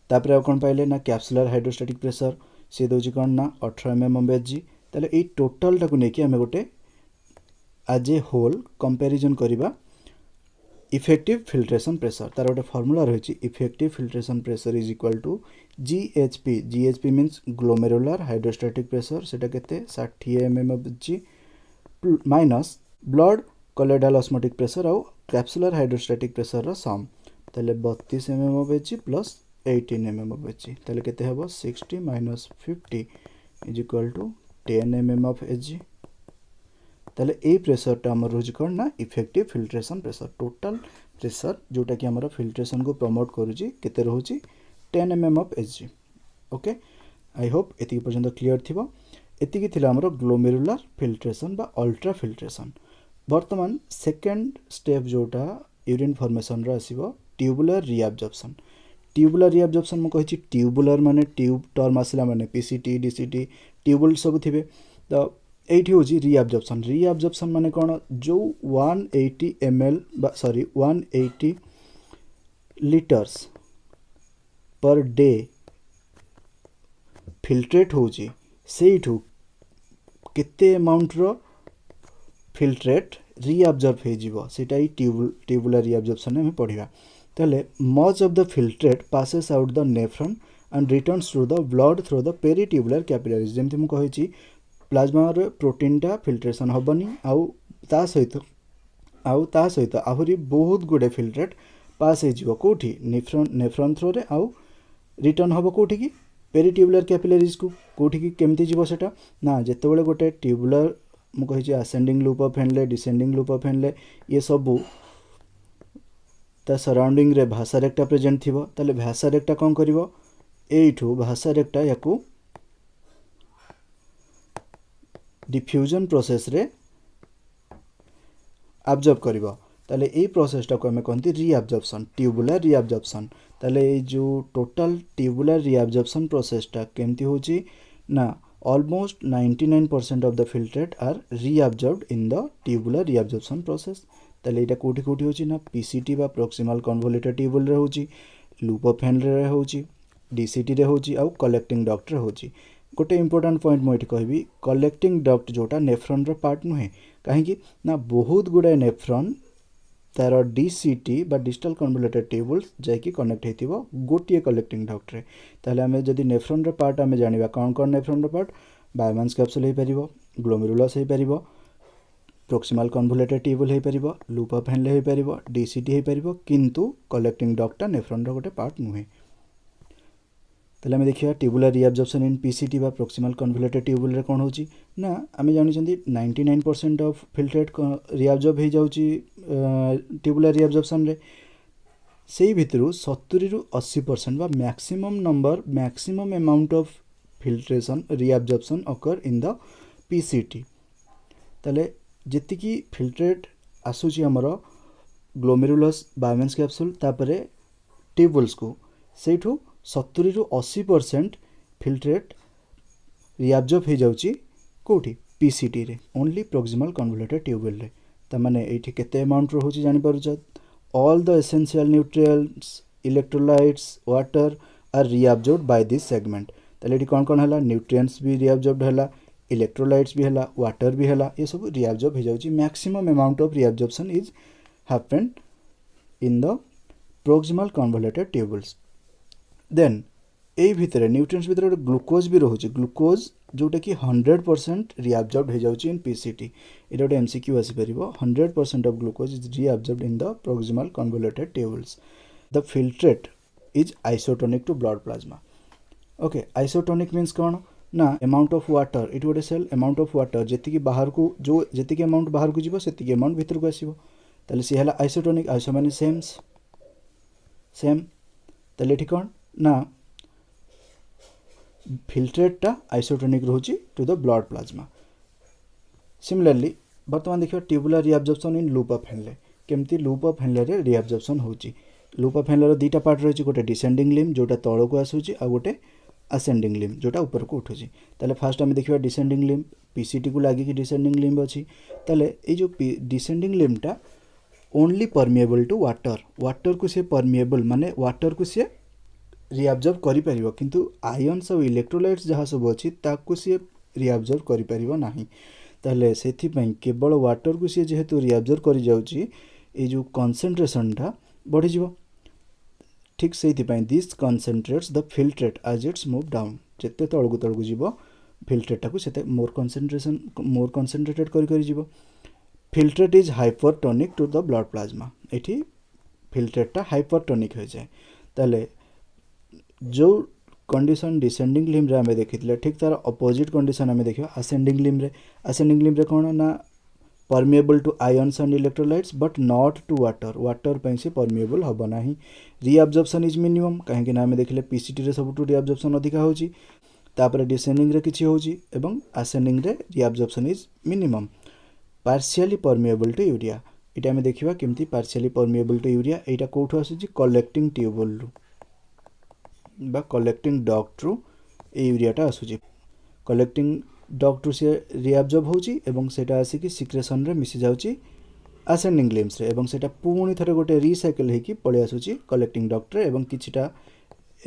तापर आ कोन पाइले ना कैप्सुलर हाइड्रोस्टैटिक प्रेशर सी दूसरी कौन ना 18 mm ऑफ एचजी ताले ए टोटल टाको नेकी हमें गोटे आज ए होल कंपैरिजन करिबा इफेक्टिव फिल्ट्रेशन प्रेशर तार गोटे फार्मूला रही effective filtration pressure is equal to GHP GHP means glomerular hydrostatic pressure सेटा केते 60 mm of HG minus blood colloidal osmotic pressure और कैप्सुलर हाइड्रोस्टैटिक प्रेशर रो सम ताले 32 mm of HG plus 18 mm of HG ताले केते हबो 60 minus 50 is equal to 10 mm of HG ताले ए प्रेशरटा हमर रोज कोन ना effective filtration pressure total pressure जोटा कि हमर फिल्ट्रेशन को प्रमोट करूची केते रहूची 10 mm of Hg okay I hope एति पर्यंत क्लियर थिबो एति थिला हमर ग्लोमेरुलर फिल्ट्रेशन बा अल्ट्रा फिल्ट्रेशन वर्तमान सेकंड स्टेप जोटा यूरिन फॉर्मेशन रो आसीबो ट्यूबुलर रीअब्जॉर्प्शन ट्यूबुलर रीअब्जॉर्प्शन मु कहि ट्यूबुलर माने ट्यूब टर्म आसला माने पीसीटी डीसीटी ट्यूबुल सब थिबे तो एठी होजी रीअब्जॉर्प्शन माने कोन जो 180 ml sorry 180 litres per day filtrate होची सेठू केते अमाउंट रो फिल्ट्रेट रीअब्जॉर्ब हो जीवो सेटा ही ट्यूबुलर रीअब्जॉर्प्शन में पढ़िबा ताले much of the filtrate passes out the nephron and returns to the blood through the peritubular capillaries जेमति मु कहिछि प्लाज्मा रे प्रोटीन टा फिल्ट्रेशन होबनी आउ ता सहित आहुरी बहुत गुडे फिल्ट्रेट पास हो जीवो कोठी नेफ्रॉन थ्रू रे आउ रिटर्न होबो कोठी की पेरिट्यूबुलर कैपिलरीज को कोठी की केमति जीवो सेटा ना जेतेबेले गोटे ट्यूबुलर मु कहिछि ascending loop of Henle descending loop of Henle ये सब ता सराउंडिंग रे भाषा रेक्टा प्रेजेंट थिबो ताले भाषा रेक्टा कोन करिवो एठू भाषा रेक्टा याकू डिफ्यूजन प्रोसेस रे एब्जॉर्ब करिवो ताले ए प्रोसेस टा को हमें कहंती रीअब्जॉर्प्शन ट्यूबुलर रीअब्जॉर्प्शन ताले ए जो टोटल ट्यूबुलर रीअब्जॉर्प्शन प्रोसेस टा केमती होची ना almost 99% of the filtrate are reabsorbed in the tubular reabsorption process ताले एटा कोठी कोठी होची ना पीसीटी बा प्रॉक्सिमल कन्वोल्यूटेड ट्यूबुल रे होची लूप ऑफ हेनले रे होची डीसीटी रे होची आउ कलेक्टिंग डक्ट रे होची गोटे इंपोर्टेंट पॉइंट मु एठी कहबी कलेक्टिंग डक्ट जोटा नेफ्रॉन रो पार्ट नुहे काहे कि ना बहुत गुडा नेफ्रॉन तार डीसीटी बा डिजिटल कन्वोल्यूटेड ट्यूबुल्स जाकी कनेक्ट हेतिबो गोटिए कलेक्टिंग डक्ट रे ताले हमें जदी नेफ्रॉन रो पार्ट हमें जानिबा कोन कोन नेफ्रॉन रो पार्ट बायमांस कैप्सूल हे परिबो ग्लोमेरुलस हे परिबो प्रॉक्सिमल कन्वोल्यूटेड ट्यूबुल हे परिबो लूप ऑफ हेनले हे परिबो डीसीटी हे परिबो किंतु कलेक्टिंग डक्ट नेफ्रॉन रो गोटे पार्ट नुहे ताले हमें देखिया ट्यूबुलर रीअब्जॉर्प्शन इन पीसीटी बा प्रॉक्सिमल कन्वोल्यूटेड ट्यूबुल रे कोन होची ना हमें जानि छथि 99% ऑफ फिल्ट्रेट रीअब्जॉर्ब हे जाउची ट्यूबुलर रीअब्जॉर्प्शन रे सेही भितरु 70 रु 80% बा maximum amount of filtration reabsorption occur in the PCT ताले जेति की फिल्ट्रेट आसुची हमरो ग्लोमेरुलस बायमांस कैप्सूल तापरे ट्यूबुल्स को सेठू 70 रु 80% फिल्ट्रेट रीअब्जॉर्ब हो जाउची कोठी पीसीटी रे ओनली प्रॉक्सिमल कन्वोल्यूटेड ट्यूबुल रे त माने एठी केते अमाउंट रो होची जानि पारुछ all the essential nutrients electrolytes water are reabsorbed by this segment तले एठी कोन कोन हला न्यूट्रिएंट्स भी रीअब्जॉर्ब्ड हला इलेक्ट्रोलाइट्स भी हला वाटर भी हला ये सब रीअब्जॉर्ब हो जाउची maximum amount of reabsorption is happened in the proximal convoluted tubules then ए भितरे न्यूट्रिएंट्स भितरे ग्लूकोज भी रहुची ग्लूकोज जोटा कि 100% रीअब्जॉर्ब्ड हो जाउची इन पीसीटी एटा गोटे एमसीक्यू आसी परिबो 100% of glucose is reabsorbed in the proximal convoluted tubules the filtrate is isotonic to blood plasma okay isotonic means कोन ना अमाउंट ऑफ वाटर इट गोटे सेल अमाउंट ऑफ वाटर जेतिकी बाहर को जो जेतिकी अमाउंट बाहर को जीवो सेतिकी अमाउंट भीतर को आसीबो ताले सी हला आइसोटोनिक आइसो माने सेम ताले ठीक कोन ना फिल्ट्रेट टा आइसोटोनिक रोची to the blood plasma similarly वर्तमान देखियो tubular reabsorption in loop of Henle केमती लूप ऑफ हेनले रे रीअब्जॉर्प्शन होची लूप ऑफ हेनले रो दीटा पार्ट रहची गोटे डिसेंडिंग लिम्ब जोटा तळ को आसुची आ गोटे असेंडिंग लिम्ब जोटा ऊपर को उठुची ताले फास्ट हम देखियो डिसेंडिंग लिम्ब पीसीटी को लागि कि डिसेंडिंग लिम्ब अछि ताले ए जो डिसेंडिंग लिम्ब टा ओनली परमिएबल टू वाटर को से परमिएबल माने वाटर को से रीअब्जॉर्ब करि परिबो किंतु आयन्स और इलेक्ट्रोलाइट्स जहाँ सब अच्छी ताकू सी रीअब्जॉर्ब करि परिबो नाही ताले सेथि पई केवल वाटर को सी जेहेतु रीअब्जॉर्ब करि जाउची ए जो कंसंट्रेशन टा बढ़ी जिवो ठीक सेथि पई this concentrates the filtrate as it's move down जेते तळगु जिवो फिल्ट्रेट टाकू सेते मोर कंसंट्रेटेड करि जिवो filtrate is hypertonic to the blood plasma एठी फिल्ट्रेट टा हाइपरटोनिक हो जाए ताले जो कंडीशन डिसेंडिंग लिम्ब रे हमें देखिथिले ठीक तार अपोजिट कंडीशन हमें देखियो असेंडिंग लिम्ब रे कोन ना permeable to ions and electrolytes but not to water पई से परमिएबल हबो नाही रीअब्जॉर्प्शन इज मिनिमम काहे कि ना हमें देखिले पीसीटी रे सबटू रीअब्जॉर्प्शन अधिका होची तापर डिसेंडिंग रे किछि होची एवं असेंडिंग रे reabsorption is minimum partially permeable to urea एटा हमें देखिबा केमती पार्शियली परमिएबल टू यूरिया एटा कोठो आसुची कलेक्टिंग ट्यूबुल रु बा कलेक्टिंग डक्ट रु ए यूरियाटा आसुची कलेक्टिंग डक्ट रु से रीअब्जॉर्ब होची एवं सेटा आसी कि सिक्रेशन रे मिसि जाउची आसेंडिंग लिम्स रे एवं सेटा पुणी थरे गोटे रिसाइकल होगी पलि आसुची कलेक्टिंग डक्ट रे एवं किछिटा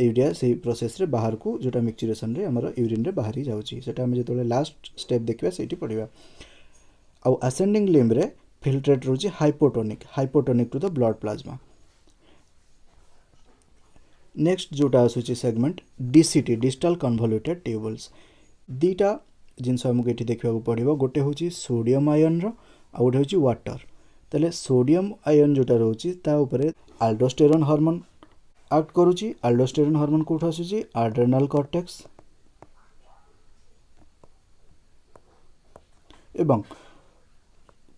यूरिया से प्रोसेस रे बाहर को जोटा मिक्सचरेशन रे हमर यूरिन रे बाहरी जाउची सेटा हम जेतोले लास्ट स्टेप देखबा सेठी पडिबा। आ असेंडिंग लिम्ब रे फिल्ट्रेट रोची hypotonic to the blood plasma. Next जोटा आसुची segment DCT distal convoluted tubules. दीटा जिनस हमको ये देखा पड़ो गोटे हूँ सोडियम आयन आ गोटे हूँ वाटर। तेल सोडियम आयन जोटा रोचे ताऊपर आल्डोस्टेरोन हार्मोन एक्ट करुच्ची। आल्डोस्टेरोन हार्मोन कौट आसूची एड्रेनल कॉर्टेक्स एवं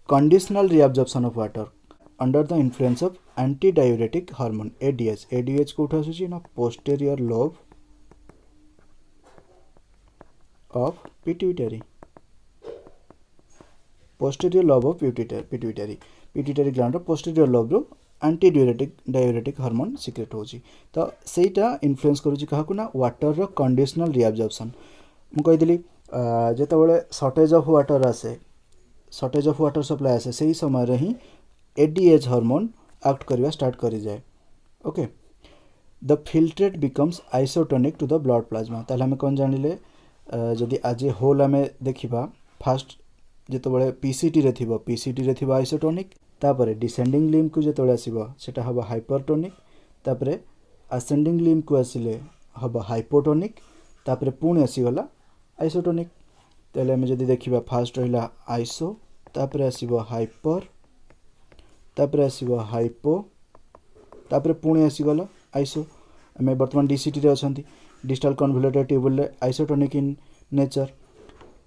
conditional reabsorption of water under the influence of anti diuretic hormone ADH. ADH कौट आसूची ना posterior lobe of pituitary. Posterior lobe of pituitary gland posterior lobe रो anti diuretic hormone secrete होची। तो सेटा इन्फ्लुएंस करूची काहाकू ना वाटर रो कंडीशनल रिअब्जॉर्प्शन। मु कहिदली जेतेबेले शॉर्टेज ऑफ वाटर आसे शॉर्टेज ऑफ वाटर सप्लाई आसे सही समय रे ही एडीएच हार्मोन एक्ट करवा स्टार्ट करि जाए। Okay the filtrate becomes isotonic to the blood plasma. ताले हम कोन जानिले जदि आज होल आम देखा फास्ट जिते पीसीटी रे थिबा आइसोटोनिक तापर डिसेंडिंग लिम्ब को जिते आसो सेटा हम हाइपरटोनिक तापर असेंडिंग लिम्ब को आसिले हम हाइपोटोनिक तापर पुणी आसीगला आइसोटोनिक। तेल आम जदि देखा फास्ट रहा आइसो तापर आसो हाइपर तापर आसो हाइपो तापर पुणी आसीगला आइसो। आम बर्तमान डीसीटी रे अछंती डिस्टल कन्वोल्यूटेड ट्यूबुल रे आइसोटोनिक इन नेचर।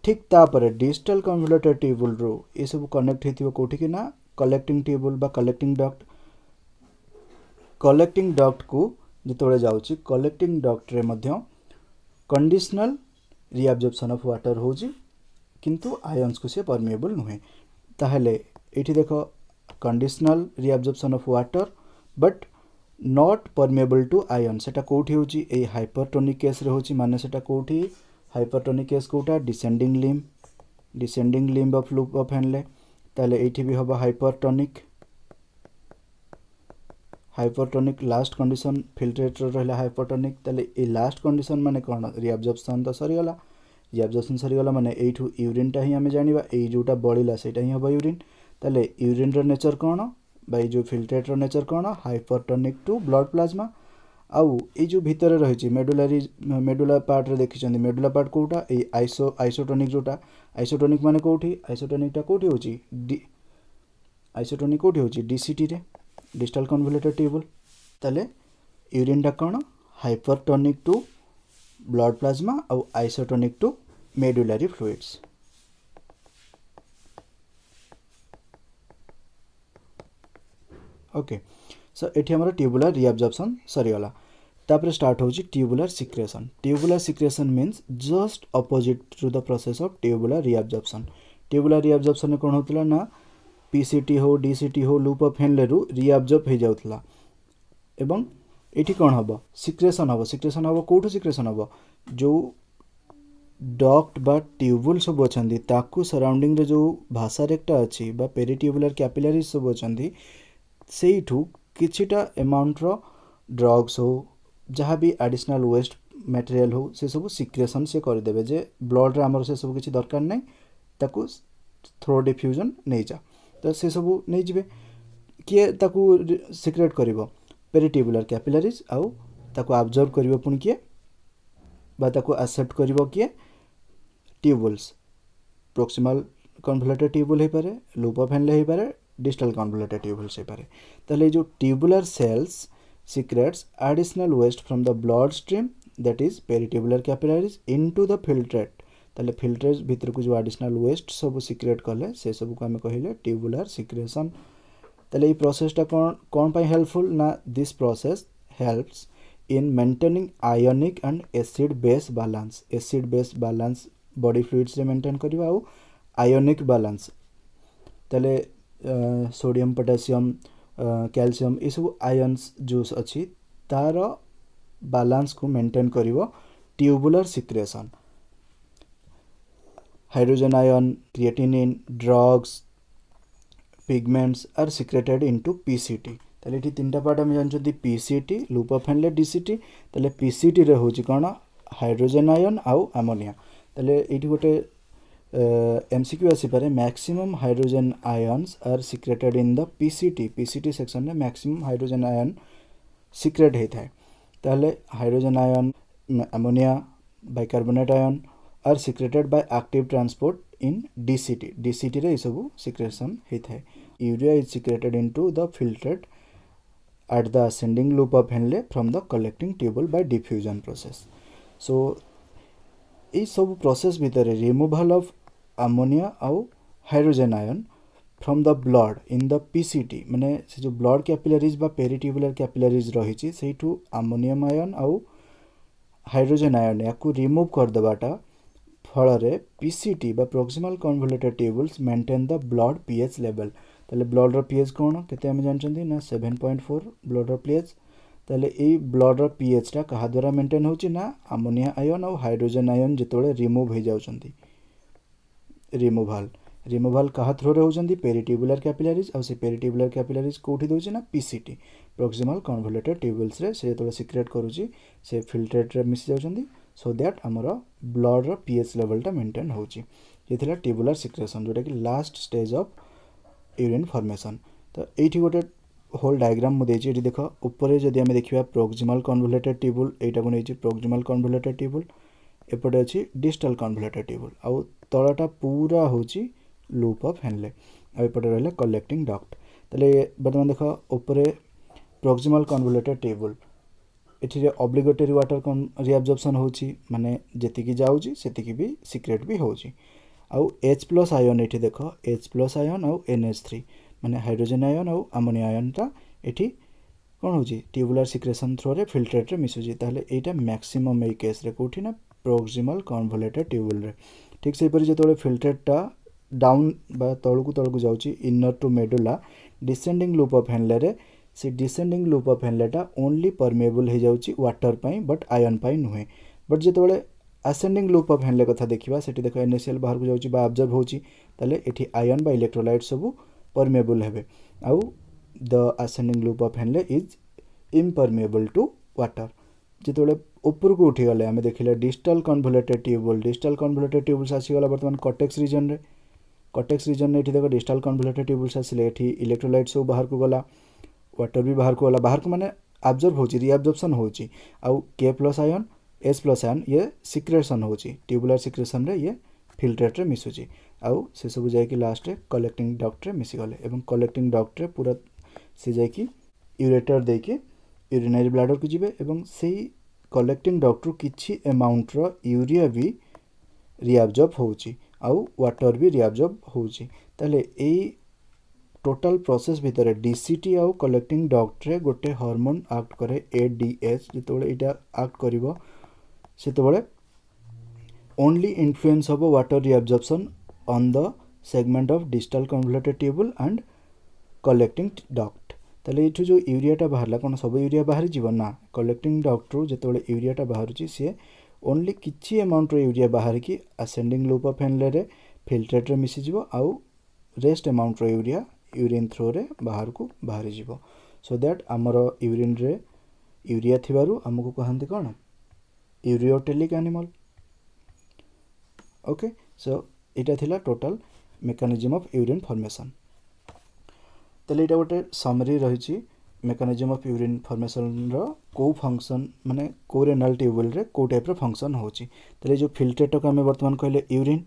ठीक तापर डिस्टल कन्वोल्यूटेड ट्यूबुल रो ये सब कनेक्ट होइतिबो कोठी कि ना कलेक्टिंग ट्यूबुल बा कलेक्टिंग डक्ट। कलेक्टिंग डक्ट को जिते जाउची कलेक्टिंग डक्ट रे मध्य कंडीशनल रिअब्जॉर्प्शन ऑफ वाटर होची किंतु आयंस को से परमिएबल नुहे। ताहले एठी देखो conditional reabsorption of water but not permeable to ion सेटा कोठी होची ए हाइपरटोनिक केस रे होची माने सेटा कोठी हाइपरटोनिक केस कोटा descending limb of loop of Henle. ताले एठी भी हबा हाइपरटोनिक लास्ट कंडीशन फिल्ट्रेट रहला हाइपरटोनिक। ताले ए लास्ट कंडीशन माने कोन रिअब्जॉर्प्शन तो सरी गला। रिअब्जॉर्प्शन सरी गला माने एठू यूरिन टा ही हमें जानिबा ए जोटा बळिला सेटा ही हबा यूरिन। ताले यूरिन रो नेचर कोन बाई जो फिल्ट्रेट रो नेचर कोन हाइपरटोनिक टू ब्लड प्लाज्मा। आउ ए जो भीतर रही मेडुला पार्ट रे देखिछन्ती मेडुला पार्ट कोटा ए आइसोटोनिक जोटा आइसोटोनिक माने कोठी आइसोटोनिक टा कोठी होची आइसोटोनिक कोठी होची डीसीटी रे डिस्टल कन्वोल्यूटेड ट्यूबुल। ताले यूरिन टा कोन हाइपरटोनिक टू ब्लड प्लाज्मा आउ isotonic to medullary fluids. Okay so एठी हमर ट्यूबुलर रिअब्जॉर्प्शन सरीगला। तापर स्टार्ट होची tubular secretion. Tubular secretion means just opposite to the process of tubular reabsorption. Tubular reabsorption में कोन होतला ना पीसीटी हो डीसीटी हो लूप ऑफ हेनले रु रिअब्जॉर्ब हो जाउतला एवं एठी कोन हबो सिक्रेशन हबो कोठो सिक्रेशन हबो जो डक्ट बा ट्यूबुल सब अछंदी ताकू सराउंडिंग रे जो भाषा रेक्टा अछि बा पेरिट्यूबुलर कैपिलरीज सब अछंदी सेठू किछिटा अमाउंट रो ड्रग्स हो जहाँ भी एडिशनल वेस्ट मटेरियल हो से सब सिक्रेशन से कर देबे जे ब्लड रे हमर से सब किछि दरकार नै ताकू थ्रो डिफ्यूजन नै जा तो से सब नै जिवे किए ताकू सिक्रेट करिवो पेरिट्यूबुलर कैपिलरीज आउ ताकू अब्जॉर्ब करिवो पुन किए बा ताकू एक्सेप्ट करिवो किए ट्यूबुल्स प्रोक्सिमल कन्वोल्यूटेड ट्यूबुल हे पारे लूप ऑफ हेनले हे पारे डिस्टल कन्वोल्यूटेड ट्यूबुल्स हे पारे। ताले जो tubular cells secretes additional waste from the blood stream that is peritubular capillaries into the filtrate। ताले फिल्ट्रेट भीतर को जो एडिशनल वेस्ट सब सिक्रेट कले से सब को हमें कहिले ट्यूबुलर सिक्रेशन। ताले ये प्रोसेस टा कौन पाई हेल्पफुल ना this process helps in maintaining ionic and acid base balance. Acid base balance body fluids रे मेंटेन करबा आ आयोनिक बैलेंस। ताले सोडियम पोटेशियम कैल्शियम ये सब आयन्स जो अच्छी तार बैलेंस को मेंटेन करिवो tubular secretion. Hydrogen ion creatinine drugs pigments are secreted into PCT ताले ये तीन पार्ट आम जानते PCT loop of Henle DCT ताले पीसीटी रे होची कौन हाइड्रोजन आयन आउ अमोनिया ताले ये गोटे एमसीक्यू आसीपे maximum hydrogen ions are secreted in the PCT section में मैक्सिमम हाइड्रोजन आयन सिक्रेट होता है ताले hydrogen ion ammonia bicarbonate ion are secreted by active transport in DCT रे सब सिक्रेशन होता है urea is secreted into the filtrate at the ascending loop of Henle from the collecting tubule by diffusion process. So ये सब process भितर removal of ammonia आउ hydrogen ion from the blood in the PCT माने से जो blood capillaries बा peritubular capillaries रही Sethu ammonium ion आउ हाइड्रोजन आयन या रिमूव कर देवाटा फल पीसीटी बा proximal convoluted tubules maintain the blood pH level ताले ब्लड पीएच कौन केते आम जानते ना 7.4 ब्लड पीएच ताले ए ब्लड पीएच टा कहा द्वारा मेंटेन होची ना अमोनिया आयन और हाइड्रोजन आयन जितेबाला रिमूव हो जाउछंती रिमूवल कहा थ्रो रे होचंती पेरिट्यूबुलर कैपिलरीज और से पेरिट्यूबुलर कैपिलरीज कोठी दोची ना पीसीटी प्रोक्सिमल कन्वोल्यूटेड ट्यूबुल्स रे से जेतोले सिक्रेट करूची से फिल्ट्रेट रे मिस जाउछंती सो दैट हमर ब्लड रो पीएच लेवल टा मेंटेन होची ये थिला ट्यूबुलर सिक्रेशन जोटा कि last stage of urine formation तो ये गोटे होल डायग्राम मुझे ये देख ऊपर जदि आम देखा प्रोक्सिमल कन्वोल्यूटेड ट्यूबुल यहाँ को नहीं प्रोक्सिमल कन्वोल्यूटेड ट्यूबुल एपटे अच्छी डिस्टल कन्वोल्यूटेड ट्यूबुल आउ तलटा पूरा होची लूप ऑफ हेनले आउपटे रहा कलेक्टिंग डक्ट ताले बर्तमान देख ऊपर प्रोक्सिमल कन्वोल्यूटेड ट्यूबुल ये ऑब्लिगेटरी वाटर रिअब्जॉर्प्शन होची माने जेतिकी जाउची सेतिकी भी सीक्रेट भी होची आउ H प्लस आयन ये देख H प्लस आयन आउ NH3 माने हाइड्रोजन आयन आउ अमोनिया आयनटा ये कौन हो ट्यूबुलर सिक्रेशन थ्रो रे फिल्ट्रेट रे मिसुची ताहले एटा मैक्सिमम ए केस रे कोठी ना प्रोक्सिमल कन्वोल्यूटेड ट्यूबुल रे ठीक से परि जेतोले फिल्ट्रेटटा डाउन बा तळकु जाउची inner to medulla descending loop of Henle रे से डिसेंडिंग लूप ऑफ हेनलेटा ओनली परमेबल हो जाउची वाटर पई बट आयन पई नुहे बट जेतोले असेंडिंग लूप ऑफ हेनले कथा देखिबा सेठी देखो NaCl बाहर को जाउची बा ऑब्जर्व होची ताले एठी आयन बा इलेक्ट्रोलाइट सब परमेबल हेबे आउ the ascending loop of Henle is impermeable to water जेतोले ऊपर को उठी गले हमें देखिले डिस्टल कन्वोल्यूटेड ट्यूबुल्स आसी गला वर्तमान कॉर्टेक्स रीजन रे एठी देखो डिस्टल कन्वोल्यूटेड ट्यूबुल्स आसिले एठी इलेक्ट्रोलाइट सब बाहर को गला वाटर भी बाहर को गला बाहर को माने ऑब्जर्व होची रिअब्जॉर्प्शन होची आउ K plus ion H plus ion ये सिक्रेशन होची ट्यूबुलर सिक्रेशन रे ये फिल्ट्रेट रे मिसुची आउ से सब जाय कि लास्ट रे कलेक्टिंग डक्ट रे मिसी गले एवं कलेक्टिंग डक्ट रे पूरा से जाय कि यूरेटर दे के यूरिनरी ब्लैडर को जिवे एवं सेही कलेक्टिंग डक्ट रो किछि अमाउंट रो यूरिया भी रिअब्जॉर्ब होची आउ वाटर भी रिअब्जॉर्ब होची ताले ए टोटल प्रोसेस भितर डीसीटी आउ कलेक्टिंग डक्ट रे गोटे हार्मोन एक्ट करे ADH जेतोले इटा एक्ट करिवो सेतोले only influence of water reabsorption on the segment of distal convoluted tubule and collecting duct ताले इठु जो यूरियाटा बाहरला कोन सब यूरिया बाहर जीव ना कलेक्टिंग डक्ट रो जेतोले यूरियाटा बाहरुची से ओनली किछि अमाउंट रो यूरिया बाहर की असेंडिंग लूप ऑफ हेनले रे फिल्ट्रेट रे मिसी जीव आउ रेस्ट अमाउंट रो यूरिया यूरिन थ्रो रे बाहर को बाहरी जीव सो दैट आमर यूरिन रे यूरिया थिबारु हमको कहंती कोन यूरियोटेलिक एनिमल ओके सो इटा थिला total mechanism of urine formation तले इटा गोटे समरी रहिछि मेकानिज्म ऑफ यूरिन फॉर्मेशन रो को फंक्शन माने को रेनल ट्यूबुल रे को टाइप रो फंक्शन होछि तले जो फिल्ट्रेट को हमें वर्तमान कहले यूरिन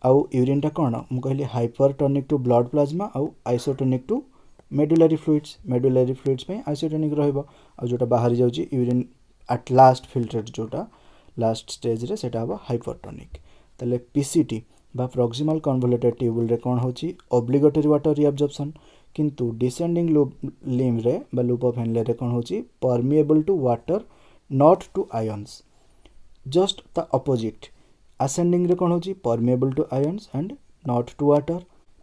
आउ यूरिनटा कौन मु कहली हाइपरटोनिक टू ब्लड प्लाज्मा आउ आइसोटोनिक टू मेडुलरी फ्लुइड्स पे आइसोटोनिक रहइबो आ जोटा बाहर जाउची यूरिन एट लास्ट फिल्ट्रेट जोटा लास्ट स्टेज रे सेटा हबो हाइपरटोनिक तले पीसीटी बा प्रोक्सिमल कन्वोल्यूटेड ट्यूबुल रे कौन होची ऑब्लिगेटरी वाटर रिअब्जॉर्प्शन किंतु डिसेंडिंग लिम्ब रे बा लूप ऑफ हेनले रे कौन होची permeable to water not to ions just the opposite ascending रे कौन होची permeable to ions and not to water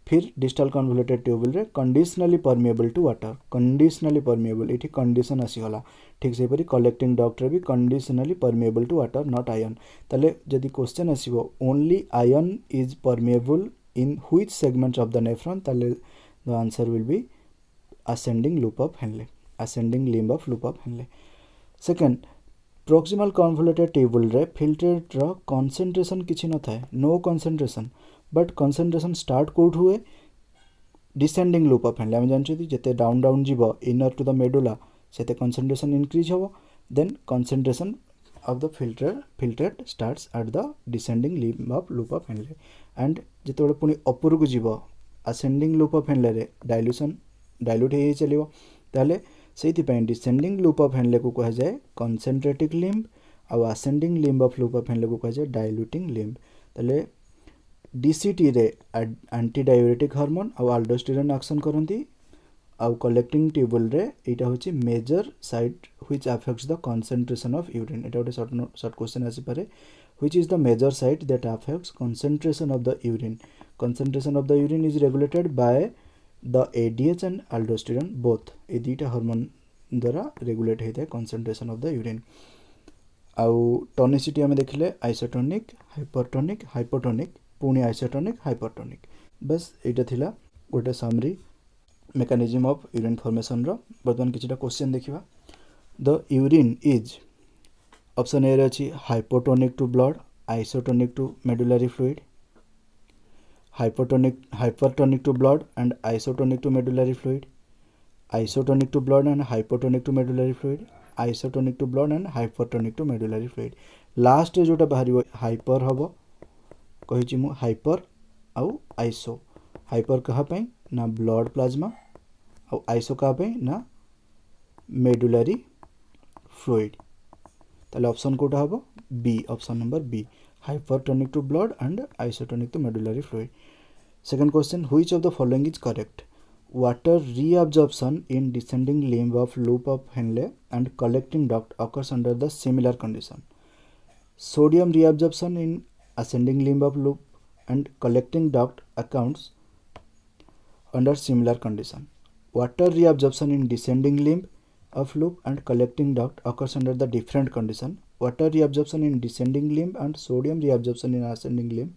फिर डिस्टल कन्वोल्यूटेड ट्यूबुल रे conditionally permeable to water conditionally permeable इठी कंडीशन आसीगला ठीक से परी कलेक्टिंग डक्ट रे भी conditionally permeable to water not ion तले जदि क्वेश्चन आसीबो only ion is permeable in which segments of the nephron तले the answer will B ascending loop of Henle, ascending limb of loop of Henle. Second, proximal convoluted tubule रे filtrate रो concentration किछि न थाए, no concentration, but concentration start code हुए descending loop of Henle. आम जानछे जेते down down जीवो inner to the medulla सेते concentration increase होबो, then concentration of the filtrate starts at the descending limb of loop of Henle, and जेते बळे पुनी अपर को जीवो ascending loop of Henle रे dilution डायल्यूट हो चलो ताले से डिसेंडिंग लूप ऑफ हेनले को कह जाए कंसंट्रेटिक लिम्ब आउ ascending limb of loop of Henle को कह जाए डायल्यूटिंग लिम्ब ताले डीसीटी रे एंटी डाययूरेटिक हार्मोन आउ अल्डोस्टेरोन एक्शन करती आउ कलेक्टिंग ट्यूबुल रे एटा होची major site which affects the concentration of urine एटा गोटे शॉर्ट क्वेश्चन आसी पारे which is the major site that affects concentration of the urine concentration of the urine is regulated by the ADH and aldosterone both ए दुईटा hormone द्वारा regulate होता है concentration of the urine आउ tonicity आम देखले आइसोटोनिक हाइपरटोनिक हाइपोटोनिक पुणी isotonic hypertonic बस एटा थिला गोटे summary mechanism of urine formation रो बर्तमान किछटा क्वेश्चन देखिबा the urine is option A रे अछि hypotonic to blood isotonic to medullary fluid hypertonic to blood and isotonic to medullary fluid, isotonic to blood and hypotonic to medullary fluid, isotonic to blood and hypertonic to medullary fluid. Last जोटा बाहर hyper हम कही मु hyper आउ iso hyper कहा ना blood plasma आउ iso कहा ना मेडुलरी फ्लूइड ताले ऑप्शन कोटा हम B option number B hypertonic to blood and isotonic to medullary fluid. Second question, which of the following is correct? Water reabsorption in descending limb of loop of Henle and collecting duct occurs under the similar condition. Sodium reabsorption in ascending limb of loop and collecting duct accounts under similar condition. Water reabsorption in descending limb of loop and collecting duct occurs under the different condition. Water reabsorption in descending limb and sodium reabsorption in ascending limb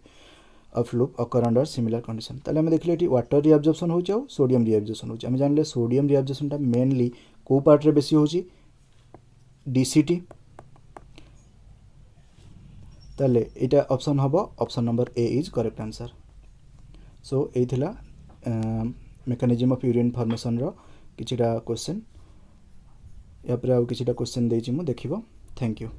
of loop occur under similar condition. ताले हमें देखले eighty water रिअब्जॉर्प्शन हो जाओ sodium रिअब्जॉर्प्शन हो जाओ हमें जानले sodium रिअब्जॉर्प्शन टा मेनली को पार्ट रे बेसी होची डीसीटी ताले एटा ऑप्शन हबो option number A is correct answer. So ए थिला मेकानिज्म ऑफ यूरिन फॉर्मेशन रो किछिटा क्वेश्चन या पर आउ किछिटा क्वेश्चन देछि मु देखिबो. Thank you.